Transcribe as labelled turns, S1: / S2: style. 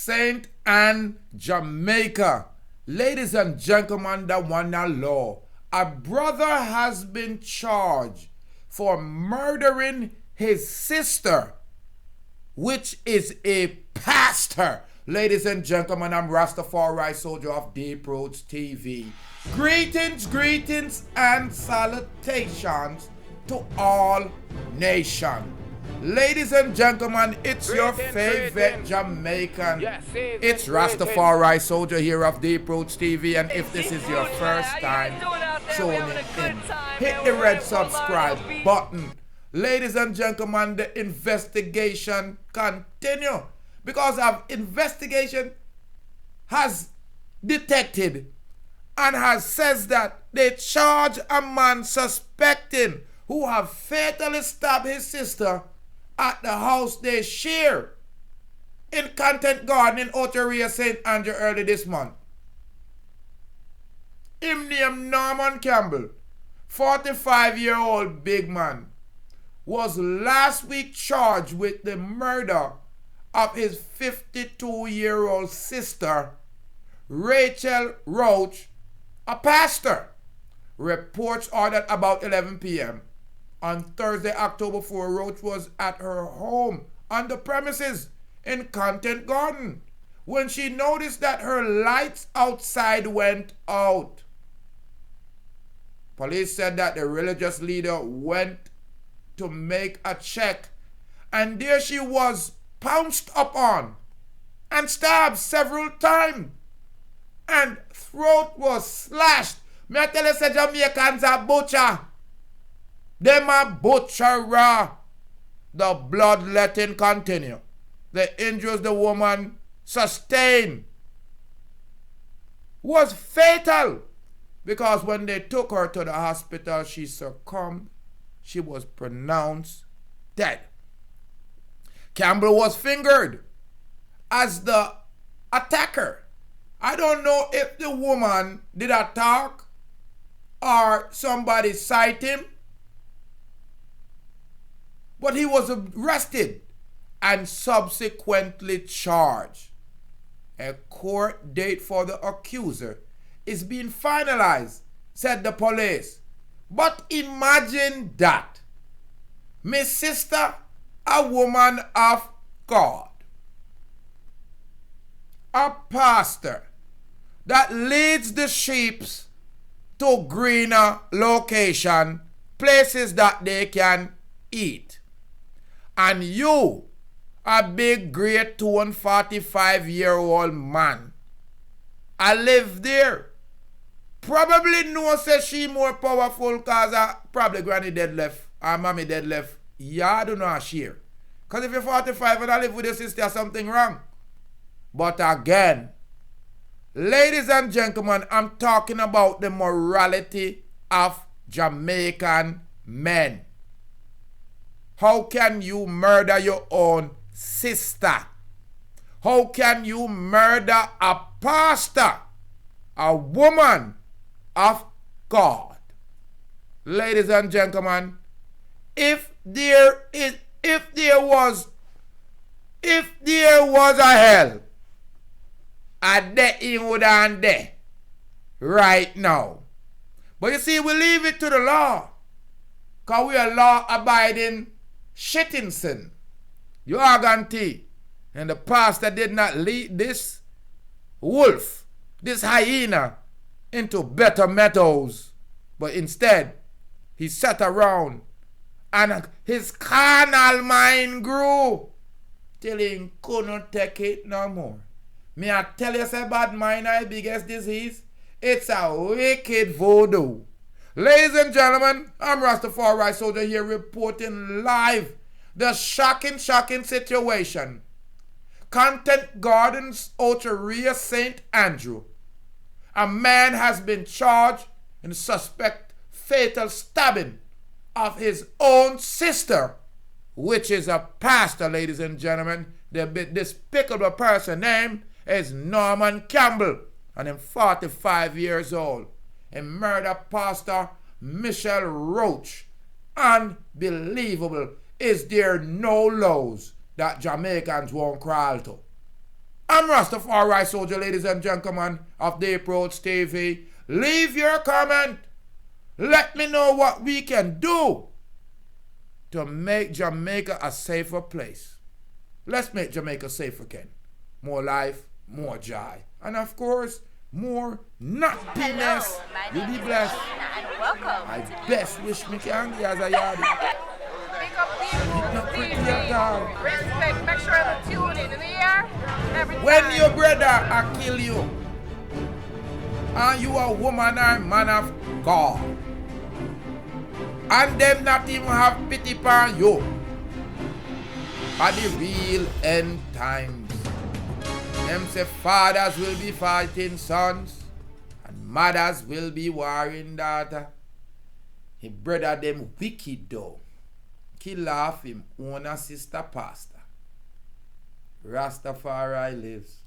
S1: Saint Ann Jamaica. Ladies and gentlemen, the one and law. A brother has been charged for murdering his sister, which is a pastor. Ladies and gentlemen, I'm Rastafari Soldier of Deep Roads TV. Greetings, greetings, and salutations to all nations. Ladies and gentlemen, it's your favorite Jamaican. It's Rastafari Soldier here of Deep Roads TV, and if this is your first time tuning in, hit the red subscribe button. Ladies and gentlemen, the investigation continue because of investigation has detected and has says that they charge a man suspecting who have fatally stabbed his sister at the house they share in Content Garden in Ocho Rios, St. Andrew early this month. Him named Norman Campbell, 45-year-old big man, was last week charged with the murder of his 52-year-old sister, Michelle Roache, a pastor. Reports are that about 11 p.m. on Thursday, October 4, Roache was at her home on the premises in Content Garden when she noticed that her lights outside went out. Police said that the religious leader went to make a check, and there she was pounced upon and stabbed several times, and throat was slashed. Me I tell you, say Jamaicans are butcher. Them a butcherer. The bloodletting continue. The injuries the woman sustained was fatal because when they took her to the hospital, she succumbed. She was pronounced dead. Campbell was fingered as the attacker. I don't know if the woman did attack or somebody cite him, but he was arrested and subsequently charged. A court date for the accuser is being finalized, said the police. But imagine that. My sister, a woman of God, a pastor that leads the sheep to greener location, places that they can eat. And you, a big, great 245-year-old man, I live there. Probably know say she more powerful cause probably granny dead left or mommy dead left. Yeah, I don't know how share. Cause if you're 45 and I live with your sister, something wrong. But again, ladies and gentlemen, I'm talking about the morality of Jamaican men. How can you murder your own sister? How can you murder a pastor, a woman of God? Ladies and gentlemen, if there was a hell, a day in would and there right now. But you see, we leave it to the law. Because we are law-abiding shittinson. You guarantee. And the pastor did not lead this wolf, this hyena, into better meadows. But instead, he sat around and his carnal mind grew till he couldn't take it no more. Me I tell you, say bad mind is the biggest disease. It's a wicked voodoo. Ladies and gentlemen, I'm Rastafari Soldier here reporting live the shocking situation. Content Gardens, Ocho Rios, St. Andrew. A man has been charged in suspect fatal stabbing of his own sister, which is a pastor, ladies and gentlemen. The despicable person name is Norman Campbell, and I'm 45 years old. A murder pastor, Michelle Roache. Unbelievable. Is there no laws that Jamaicans won't crawl to? I'm Rastafari Soldier, ladies and gentlemen of the Approach TV. Leave your comment. Let me know what we can do to make Jamaica a safer place. Let's make Jamaica safer again. More life, more joy, and of course, more nothingness. You be blessed.
S2: And welcome.
S1: I best wish me can as a yard.
S2: Pick up the respect, make sure you tune in the air. Every
S1: When
S2: time.
S1: your brother a kill you, and you a woman or man of God, and them not even have pity upon you, at the real end times, them say fathers will be fighting sons, and mothers will be warring daughter. His brother them wicked though. Kill off him own a sister pastor. Rastafari lives.